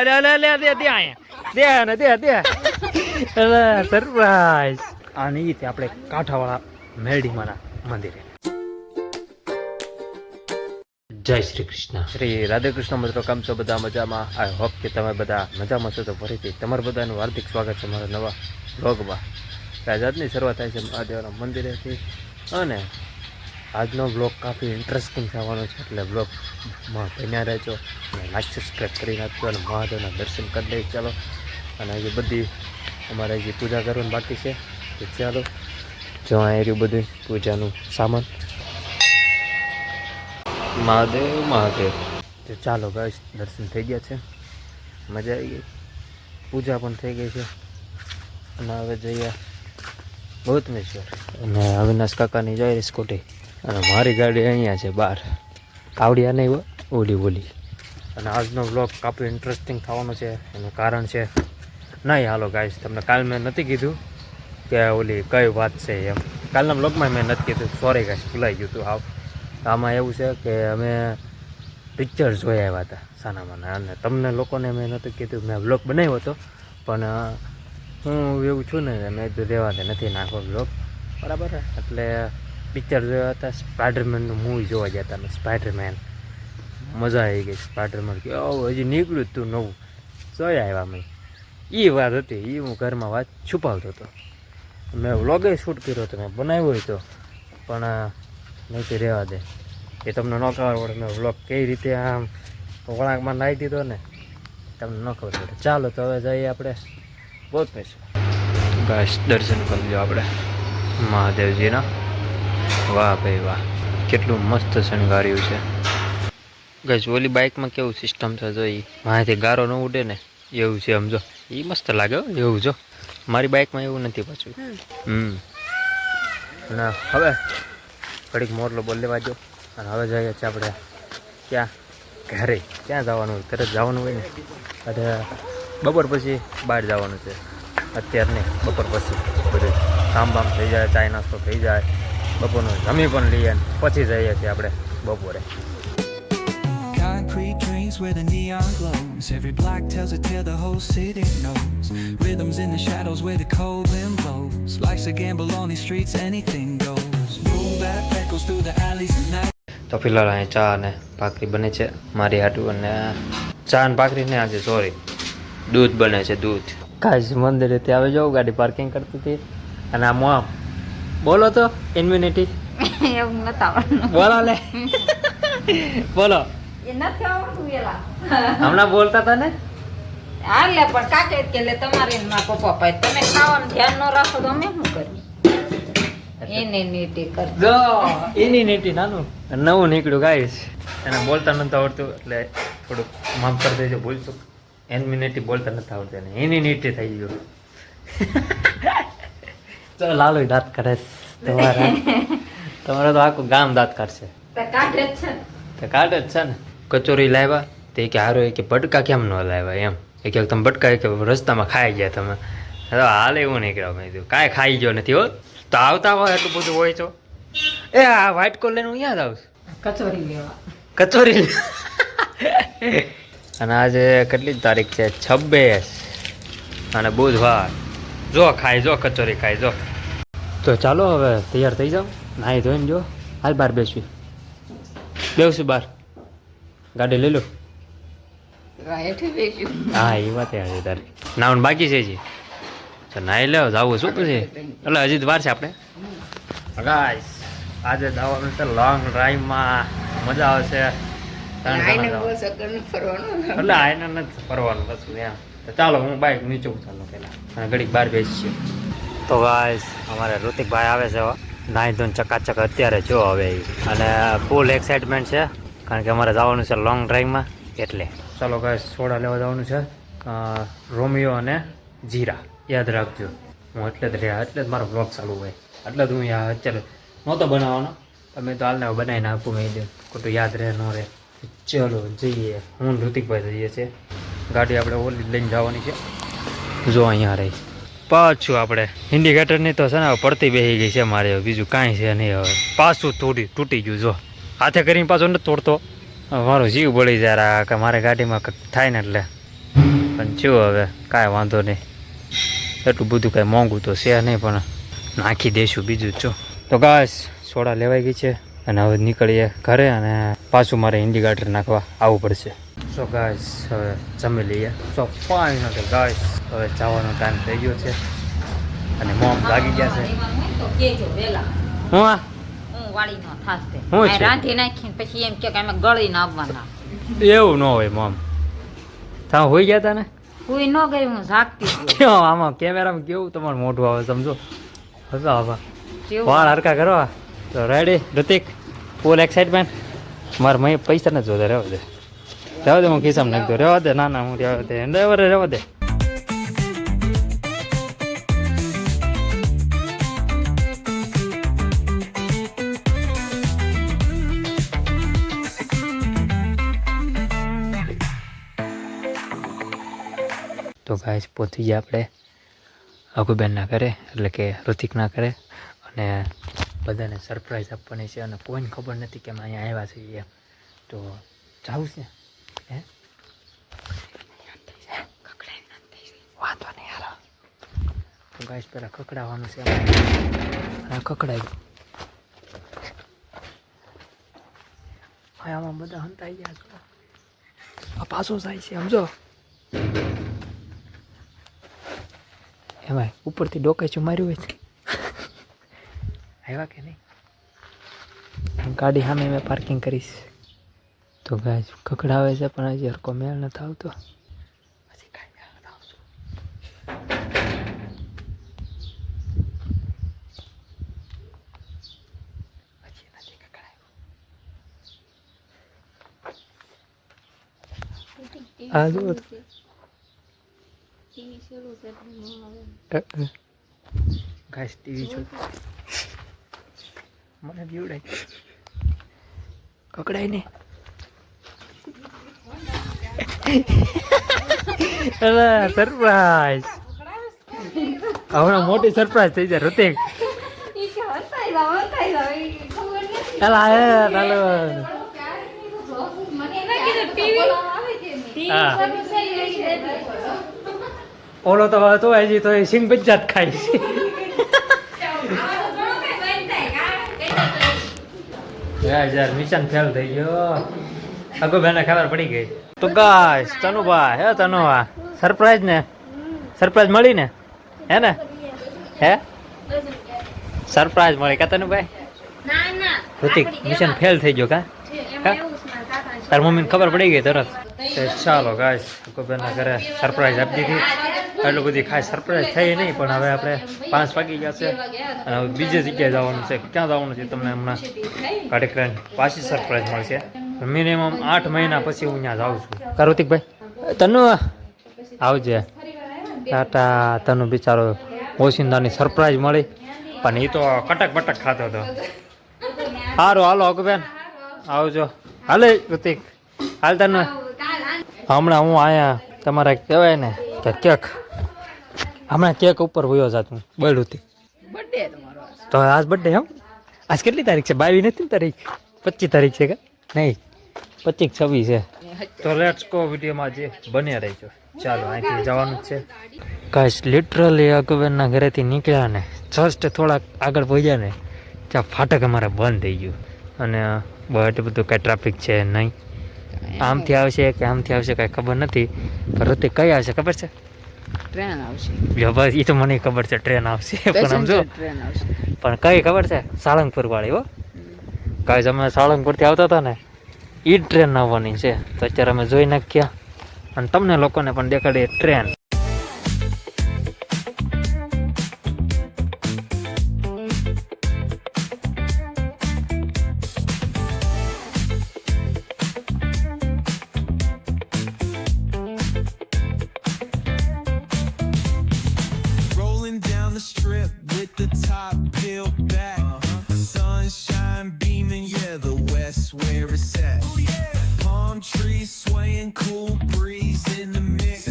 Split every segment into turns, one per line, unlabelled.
લે દે દે આયા દે ને દે અરે સરપ્રાઈઝ આ નહીં આપણે કાંઠાવાળા મેરડીમાના મંદિરે. જય શ્રી કૃષ્ણ, શ્રી રાધે કૃષ્ણ મિત્રો. કેમ છો બધા? મજામાં? આઈ હોપ કે તમે બધા મજામાં છો. તો ફરીથી તમારું બધાનું હાર્દિક સ્વાગત છે મારા નવા બ્લોગમાં. આજની શરૂઆત થાય છે મહાદેવના મંદિરેથી અને આજનો બ્લોગ કાફી ઇન્ટરેસ્ટિંગ થવાનો છે, એટલે બ્લોગમાં બન્યા રહેજો અને લાઈક સબસ્ક્રાઈબ કરી નાખજો અને મહાદેવના દર્શન કરી લઈએ. ચાલો, અને હજી બધી અમારે હજી પૂજા કરવાની બાકી છે, તો ચાલો જો આ રહ્યું બધું પૂજાનું સામાન. મહાદેવ મહાદેવ. તો ચાલો ગાઈસ, દર્શન થઈ ગયા છે, મજા આવી ગઈ, પૂજા પણ થઈ ગઈ છે અને હવે જઈએ ગૌતમેશ્વર. અને અવિનાશ કાકાની જાય સ્કૂટી અને મારી ગાડી અહીંયા છે બહાર, આવડિયા નહીં ઓલી. અને આજનો બ્લોગ કાફી ઇન્ટરેસ્ટિંગ થવાનો છે. એનું કારણ છે નહીં, હાલો ગાઈસ, તમને કાલ મેં નથી કીધું કે ઓલી કઈ વાત છે એમ. કાલના બ્લોગમાં મેં નથી કીધું, સોરી ગાઈસ, ભૂલાઈ ગયું હતું. આમાં એવું છે કે અમે પિક્ચર જોઈ આવ્યા હતા સાનામાના, અને તમને લોકોને મેં નહોતું કીધું. મેં બ્લોગ બનાવ્યો હતો પણ હું એવું છું ને, મેં તો રહેવા દે નથી નાખો બ્લોગ, બરાબર. એટલે પિક્ચર જોયા હતા, સ્પાઈડરમેનનું મૂવી જોવા ગયા હતા. અને સ્પાઈડરમેન મજા આવી ગઈ. સ્પાઈડરમેન કે હજી નીકળ્યું જ તું નવું, જોઈ આવ્યા મેં. એ વાત હતી, એ હું ઘરમાં વાત છુપાવતો હતો. મેં વ્લોગે શૂટ કર્યો હતો, મેં બનાવ્યો હતો, પણ નહીં તો રહેવા દે, એ તમને ન ખબર પડે. મેં વ્લોગ કઈ રીતે આમ વળાંકમાં નાખી દીધો ને, તમને ન ખબર પડે. ચાલો તો હવે જઈએ આપણે ગૌતમેશ્વર. બસ દર્શન કરી લો આપણે મહાદેવજીના. વાહ ભાઈ વાહ, કેટલું મસ્ત શણગાર્યું છે ગઈશ. ઓલી બાઇકમાં કેવું સિસ્ટમ છે જો, એ મારાથી ગારો ન ઉડે ને એવું છે, સમજો. એ મસ્ત લાગે એવું. જો મારી બાઇકમાં એવું નથી પાછું. અને હવે ઘડીક મોરલો બોલ લેવા જો. અને હવે જઈએ છીએ આપણે ક્યાં? ઘરે. ક્યાં જવાનું હોય? તરત જવાનું હોય ને. અને બપોર પછી બહાર જવાનું છે, અત્યારે નહીં, બપોર પછી બધું કામ બામ થઈ જાય, ચાય નાસ્તો થઈ જાય, બપોરનું જમી પણ લઈએ પછી જઈએ છીએ આપણે બપોરે.
Concrete dreams where the neon glows. Every block tells a tale the whole city knows. Rhythms in the shadows where the cold wind blows. Life's a gamble on these streets, anything goes. Boom bap echoes through the alleys at night.
તો ફિલહાલ અહીં ચા અને ભાખરી બને છે મારી હાટું. અને ચા અને ભાખરી ને આજે સોરી દૂધ બને છે, દૂધ. કાંઈ મંદિરે ત્યાં આવે જાઉં, ગાડી પાર્કિંગ કરતી હતી. અને આ મોમ બોલો તો ઇન્યુનિટી
એવું નથી આવડતું.
બોલો લે બોલો.
એ નથી આવડતું એલા.
હમણાં બોલતા હતા ને.
હા લે, પણ કાકે કે લે તમારે ને મારા પપ્પા પાસે તમે ખાવાનું ધ્યાન ન રાખો તો અમે શું કરીએ? એને નીટી કર
જો એની નીટી નાનું નવું નીકળ્યું ગાઈસ. એને બોલતા નથી આવડતું એટલે થોડુંક માફ કરી દેજો, ભૂલશું. એન્યુનિટી બોલતા નથી આવડતું, એને એની નીટી થઈ ગયું. તો લાલુ દાંત કરે તમારે તો આખું ગામ દાંત કાઢશે.
કાઢે જ છે ને.
તો કાઢે જ છે ને. કચોરી લાવ્યા તે કે હારો કે બટકા કેમ ન લાવ્યા એમ. એ કે તમે બટકા કે રસ્તામાં ખાઈ ગયા તમે. હાલ એવું નીકળ્યા. મેં કીધું કાંઈ ખાઈ ગયો નથી હો. તો આવતા હોય એટલું બધું હોય તો એ આ વ્હાઈટ કોલ લઈને હું યાદ આવું
કચોરી લેવા.
કચોરી. અને આજે કેટલી તારીખ છે? 26 અને બુધવાર. જો ખાઈ જો કચોરી ખાઈ જો. તો ચાલો હવે તૈયાર થઈ જાઓ, નાહી ધોઈને. જો હાલ બહાર બેસું બહાર, ગાડી લઈ લો. હા એ વાત છે તારી. નાવાનું બાકી છે જી. તો નાહી લેવો, જવું શું પછી? એટલે હજી વાર છે આપણે. ગાઈસ આજે જવાનું છે લોંગ ડ્રાઈવમાં, મજા આવશે. એટલે આઈને નથી ફરવાનું પાછું એમ. તો ચાલો હું બાઈક નીચું ચાલો પેલા અને ઘડીક બહાર બેસીએ. તો ગાઈસ અમારે ઋતિકભાઈ આવે છે, નાહી ધોઈને ચકાચક અત્યારે જો હવે. અને ફૂલ એક્સાઇટમેન્ટ છે કારણ કે અમારે જવાનું છે લોંગ ડ્રાઈવમાં એટલે. ચાલો ગાઈસ સોડા લેવા જવાનું છે, રોમિયો અને જીરા. યાદ રાખજો, હું એટલે જ રહ્યા, એટલે જ મારો બ્લોગ ચાલુ હોય, એટલે જ હું અત્યારે નહોતો બનાવવાનો. તમે તો હાલને બનાવીને આપું મેં દઉં, ખોટું યાદ રહે ન રહે. ચલો જઈએ, હું ઋતિકભાઈ જઈએ છીએ. ગાડી આપણે ઓલી લઈને જવાની છે. જો અહીંયા રહી પાછું આપણે ઇન્ડિકેટરની તો છે ને પડતી બેસી ગઈ છે મારે, બીજું કાંઈ છે નહીં. હવે પાછું તૂટી ગયું. જો હાથે કરીને પાછો નથી તોડતો, મારો જીવ બળી જાય કે મારે ગાડીમાં થાય ને એટલે પણ જો હવે કાંઈ વાંધો નહીં, એટલું બધું કાંઈ મોંઘું તો છે નહીં, પણ નાખી દઈશું બીજું જો. તો ગાઈસ સોડા લેવાઈ ગઈ છે અને હવે નીકળીએ ઘરે, અને પાછું મારે ઇન્ડિકેટર નાખવા આવવું પડશે. સો ગાઈસ હવે જમી લઈએ. સો ફાઇનલી ગાઈસ હવે જવાનો ટાઈમ થઈ ગયો છે અને મોમ લાગી ગયા છે.
તો કેજો વેલા
હું આ
હું વાળી નો થાશે
હું છે?
રાંધી નાખીને પછી એમ કે અમે ગળી ના આવવાના.
એવું ન હોય મોમ, તમે હોઈ ગયા હતા ને?
કોઈ ન ગઈ, હું ઝાકતી હતી.
કેવું આમાં કેમેરામાં કેવું તમારું મોઢું આવે સમજો. હસા આવા
જેવું.
વાળ હરકા કરવા. તો રેડી ઋતિક, ફૂલ એક્સાઇટમેન્ટ. મારે મેં પૈસા નથી જોતા, રહેવા દે રહેવા દે, હું ખિસ્સામાં નાખી દઉં. રહેવા દે, ના ના હું રહેવા દે, રહેવા દે. તો ગાઈસ પહોંચી ગયા આપણે અગુબેન ના કરે, એટલે કે ઋતિક ના કરે, અને બધાને સરપ્રાઈઝ આપવાની છે અને કોઈને ખબર નથી કે અમે અહીંયા આવ્યા છીએ. તો જાવું છે હે, વાંધો નહીં યાર. તો ગાઈસ પહેલાં કકડાવવાનું છે, અને કકડાયું ભાઈ, આમાં બધા હંતાઈ ગયા છે. આ પાછો જાય છે સમજો, એમાં ઉપરથી ડોકાચું માર્યું હોય છે. આવ્યા કે નહીં? ગાડી સામે મેં પાર્કિંગ કરીશ. તો ગાય કકડાવે છે પણ હજી હરકો મેળ નથી આવતો. હજી કાંઈ મેળ નથી આવતો. હજી નથી કકડાયું. આ જુઓ તો. ગાઈસ ટીવી જો, મને બીવડાય, કકડાય ને. સરપ્રાઈઝ, હમણાં મોટી સરપ્રાઈઝ થઈ જાય ઋતિક. ઓલો તો હજી તો સિંગ બજાત ખાય છે. યાર મિશન ફેલ થઈ ગયો. અગુભાઈને ખબર પડી ગઈ. તો ગાઈસ તનુભાઈ, હે તનુભા, સરપ્રાઈઝ ને સરપ્રાઈઝ મળી ને, હે ને? હે સરપ્રાઈઝ મળી કા તનુભાઈ? ઋતિક મિશન ફેલ થઈ ગયો કા? તાર મમ્મીને ખબર પડી ગઈ તરત. ચાલો ગાઈસ અગુભાઈના ઘરે સરપ્રાઈઝ આપી દીધી. એટલું બધી ખાસ સરપ્રાઈઝ થઈ નહીં, પણ હવે આપણે 5 વાગી ગયા છે અને હવે બીજી જગ્યાએ જવાનું છે. ક્યાં જવાનું છે તમને હમણાં ગાડી કરીને પાછી સરપ્રાઈઝ મળશે. મિનિમમ 8 મહિના પછી હું ત્યાં જાઉં છું. કાર્તિકભાઈ તનુ આવજે. ટાટા. તનુ બિચારો ઓશિંદાની સરપ્રાઈઝ મળી, પણ એ તો કટક બટક ખાતો હતો. સારું હાલો અગુબેન આવજો. હાલે ઋતિક હાલ. તને હમણાં હું આયા તમારે કહેવાય ને કે કેક, હમણાં કેક ઉપર વયો જાતું બોલું હતી. તો આજ બર્થડે એમ? આજ કેટલી તારીખ છે? 22 નથી ને તારીખ? 25 તારીખ છે કે નહીં? 25 26 છે. તો લેટ્સ ગો વિડીયોમાં જે બન્યા રહેજો. ચાલો અહીંથી જવાનું જ છે ગાઈસ. લિટરલી અગુબેનના ઘરેથી નીકળ્યા ને જસ્ટ થોડાક આગળ પહોંચ્યા ને ત્યાં ફાટક અમારે બંધ થઈ ગયું, અને એટલું બધું કાંઈ ટ્રાફિક છે નહીં. આમથી આવશે કે આમથી આવશે કાંઈ ખબર નથી. પણ ઋતિક કઈ આવશે ખબર છે?
ટ્રેન આવશે.
બસ એ તો મને ખબર છે, ટ્રેન આવશે. પણ સમજો પણ કઈ ખબર છે? સાળંગપુર વાળી હો ગાઈસ. અમે સાળંગપુરથી આવતા હતા ને, એ જ ટ્રેન આવવાની છે. તો અત્યારે અમે જોઈ નાખ્યા અને તમને લોકોને પણ દેખાડીએ train.
Rolling down the strip with the top peeled back. Sunshine beaming, yeah, the west where it's at. Palm trees swaying, cool breeze in the mix.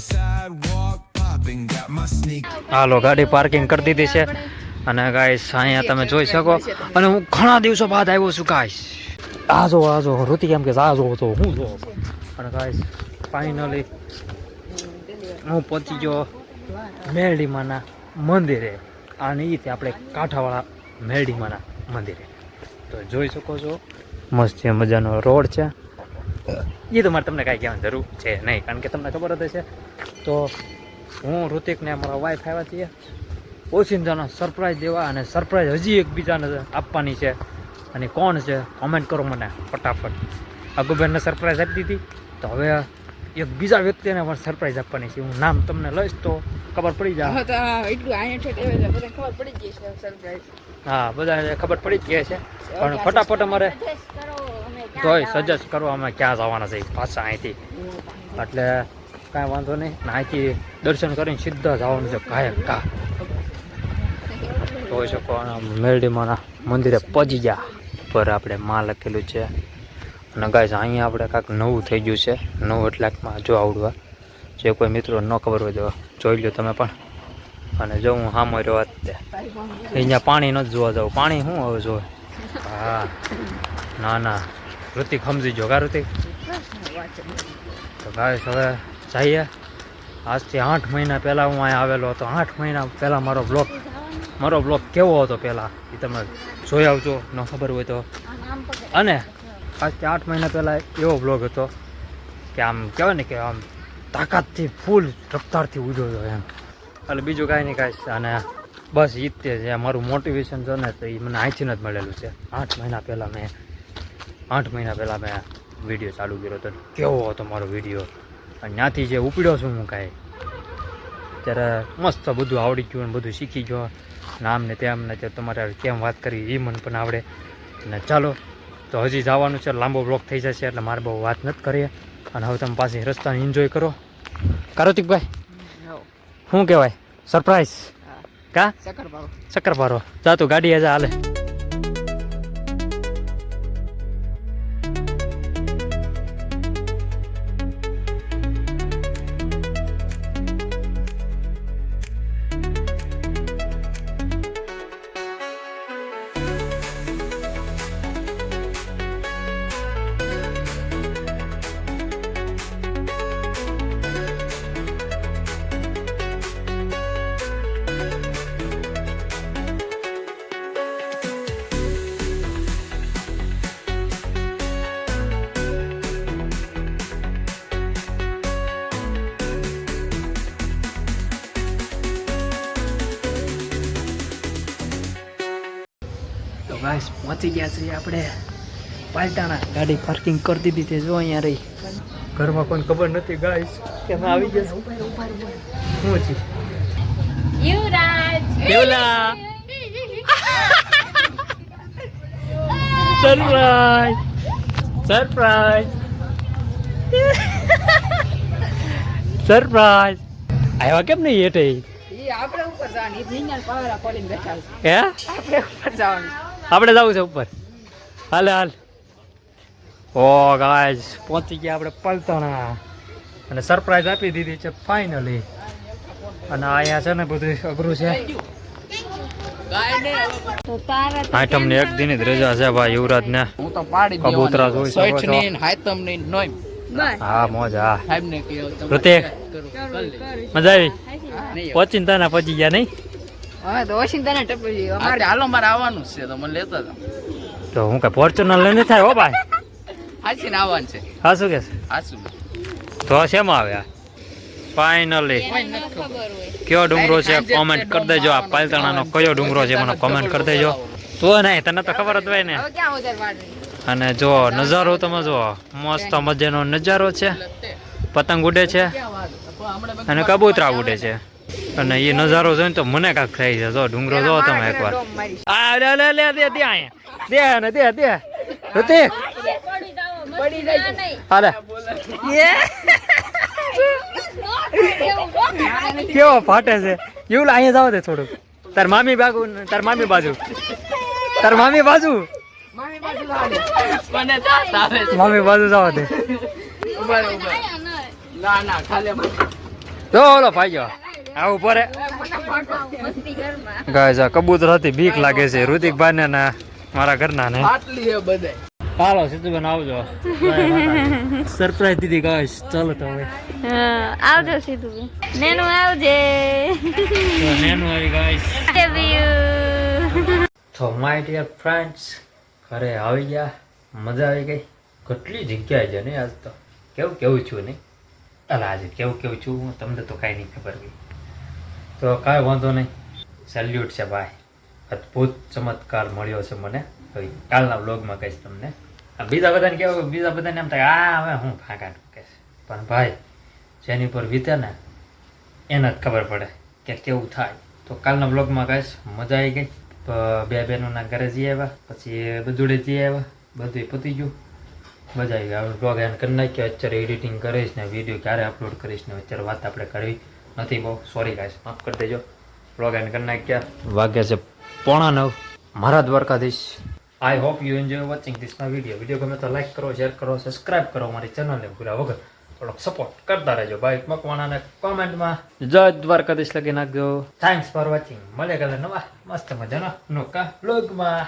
Sidewalk popping, got my sneak.
હાલો ગાડી parking કરી દીધી છે અને guys અહીંયા તમે જોઈ શકો. અને હું ઘણા દિવસો બાદ આવ્યો છું ગાઈસ. આ જો ઋતિક એમ કે આ જો તો હું જો. અને ગાઈસ ફાઇનલી હું પહોંચી ગયો મેરડીમાના મંદિરે, અને એથી આપણે કાંઠાવાળા મેરડીમાના મંદિરે. તો જોઈ શકો છો મસ્ત છે, મજાનો રોડ છે. એ તો મારે તમને કાંઈ કહેવાની જરૂર છે નહીં, કારણ કે તમને ખબર જ હશે. તો હું ઋતિકને અમારા વાઈફ આવ્યા છીએ ઓચિંતાનો સરપ્રાઈઝ દેવા, અને સરપ્રાઈઝ હજી એકબીજાને આપવાની છે. અને કોણ છે કોમેન્ટ કરો મને ફટાફટ. અગુબેનને સરપ્રાઈઝ આપી દીધી, તો હવે એક બીજા વ્યક્તિને પણ સરપ્રાઈઝ આપવાની છે. હું નામ તમને લઈશ તો ખબર પડી જાય. હા, બધાને ખબર પડી જ ગઈ છે, પણ ફટાફટ અમારે તોય સજેસ્ટ કરો અમે ક્યાં જવાના છે પાછા અહીંથી. એટલે કાંઈ વાંધો નહીં, અહીંથી દર્શન કરીને સીધા જવાનું છે કાયકા. જોઈ શકો મેરડીમાના મંદિરે પહોંચી ગયા. પર આપણે માં લખેલું છે. અને ગાઈસ અહીંયા આપણે કાંઈક નવું થઈ ગયું છે. નવું એટલાકમાં જો આવડવા, જે કોઈ મિત્રો ન ખબર હોય તો જોઈ લો તમે પણ. અને જો હું સામો રહ્યો અહીંયા પાણી નથી જોવા જાઉં. પાણી શું હવે જોવે? હા, ના ના ઋતિક સમજી જો કા ઋતિક. તો ગાઈસ હવે જઈએ. આજથી 8 મહિના પહેલાં હું અહીંયા આવેલો હતો. 8 મહિના પહેલાં મારો બ્લોગ કેવો હતો પહેલાં એ તમે જોઈ આવજો, ન ખબર હોય તો. અને આજથી 8 મહિના પહેલાં એવો બ્લોગ હતો કે આમ કહેવાય ને કે આમ તાકાતથી ફૂલ રફતારથી ઉડ્યો હતો એમ. એટલે બીજું કાંઈ નહીં કાંઈ. અને બસ એ જ તે છે મારું મોટિવેશન છે ને, તો એ મને અહીંથી જ મળેલું છે. 8 મહિના પહેલાં મેં વિડીયો ચાલુ કર્યો હતો. કેવો હતો મારો વિડીયો, અને ત્યાંથી જે ઉપડ્યો છું હું કાંઈ, ત્યારે મસ્ત બધું આવડી ગયું અને બધું શીખી ગયો. નામ ને તેમ ને તમારે કેમ વાત કરવી એ મને પણ આવડે. અને ચાલો તો હજી જવાનું છે, લાંબો બ્લોગ થઈ જશે એટલે મારે બહુ વાત નથી કરીએ. અને હવે તમે પાછી રસ્તાને એન્જોય કરો. કાર્તિકભાઈ શું કહેવાય સરપ્રાઈઝ કા શક્કરપારો જા તું ગાડી આજે હાલે. તો ગાઈસ પહોંચી ગયા છીએ આપણે પાલટાણા. ગાડી પાર્કિંગ કરી દીધી છે. જો અહીંયા રહી, ઘરમાં કોઈને ખબર નથી ગાઈસ કે અમે આવી ગયા. શું છે
યુવરાજ
દેવલા સરપ્રાઈઝ આવ્યા કેમ નહીં હેઠે?
આપણે ઉપર જવાની નિંજન પાવરા ખોલીને બેઠા છે.
હે
આપણે ઉપર જવાનું.
આપણે જવું છે ઉપર. હાલ. ઓ ગાઈસ પહોંચી ગયા આપણે પાલતાણા, અને સરપ્રાઈઝ આપી દીધી છે ફાઇનલી. અને અહીંયા છે ને બધું અઘરું છે.
તો તારા
આઠમ ને 1 દિન જ રજા છે ભાઈ યુવરાજ ને.
હું તો પાડી
કબૂતરા જોઈ શકો છો.
હાયતમ ની નોમ
હા મોજ. હા
સાહેબ ને કહ્યો
ઋતિક મજા આવી? પહોંચીને તાના પહોંચી ગયા નહીં?
હવે તો વોશિંગ્ટન ટપી
અમારે હાલો મારે આવવાનું છે તો મને લેતા હતા.
તો હું કઈ ફોર્ચ્યુનર લઈને થાય હો ભાઈ.
હાચી ને આવવાનું છે.
હા શું કે છે?
હાચું
તો શેમાં આવ્યા ફાઇનલી? કયો ડુંગરો છે કોમેન્ટ કરી દેજો. આ પાલતાણાનો કયો ડુંગરો છે મને કોમેન્ટ કરી દેજો. તો નહીં તને તો ખબર જ હોય ને.
હવે ક્યાં ઉધર વાળી.
અને જો નજારો તમે જો મસ્ત મજાનો નજારો છે. પતંગ ઉડે છે અને કબૂતરા ઉડે છે. અને એ નજારો જોઈને તો મને કાંક થઈ છે. જો ડુંગરો જો તમે એકવાર. આ લે દે અહીંયા દે ઋતિક
પડી જાય નહીં.
હાલે કેવો ફાટે છે એવું. અહીંયા જાવ દે થોડુંક. તાર મામી બાજુ
મામી બાજુ મને તાત આવે છે.
મામી બાજુ જાવ દે.
ઉભા ના ખાલી
તો ઓલો ભાઈ ગયો આવું પડે.
મસ્તી ઘરમાં.
ગાય કબૂતર હતી બીક લાગે છે ઋતિકભાઈ ને મારા ઘરના ને.
આટલી હે બધે
ચાલો સીધું આવજો સરપ્રાઈઝ દીધી ગાઈસ ચાલો તો હવે
આવજો સીધું નેનું આવજે
નેનું આવી ગાઈસ
લવ યુ
તો માય ડિયર ફ્રેન્ડ્સ ઘરે આવી ગયા મજા આવી ગઈ કેટલી જગ્યાએ છે ને આજ તો કેવું છું નહીં અલા આજે કેવું છું હું તમને તો કાંઈ નહીં ખબર ગઈ તો કાંઈ વાંધો નહીં સેલ્યુટ છે ભાઈ અદ્ભુત ચમત્કાર મળ્યો છે મને હવે કાલના વ્લોગમાં કહીશ તમને બીજા બધાને એમ થાય હવે હું ફાંકા ઠૂકે છે પણ ભાઈ જેની પર વીતે ને એને જ ખબર પડે કે કેવું થાય તો કાલના વ્લોગમાં કહીશ મજા આવી ગઈ બે બહેનોના ઘરે જઈ આવ્યા પછી બધુડે જઈ આવ્યા બધું પતી ગયું મજા આવી ગઈ હવે વ્લોગ એને કરી નાખ્યો અત્યારે એડિટિંગ કરીશ ને વિડીયો ક્યારે અપલોડ કરીશ ને અત્યારે વાત આપણે કરવી નથી બહુ સોરી ગાઈસ માફ કરી દેજો વ્લોગ એને કરી નાખ્યા વાગ્યા છે 8:45 મારા Dwarkadhish I hope you enjoy watching this my video ગમે તો લાઈક કરો શેર કરો સબસ્ક્રાઇબ કરો મારી ચેનલને ભૂલ્યા વગર થોડોક સપોર્ટ કરતા રહેજો બાઈક મકવાણાને કોમેન્ટમાં જય દ્વારકાધીશ લખી નાખજો થેન્ક્સ ફોર વોચિંગ મળે કાલે નવા મસ્ત મજાના નોકા વ્લોગમાં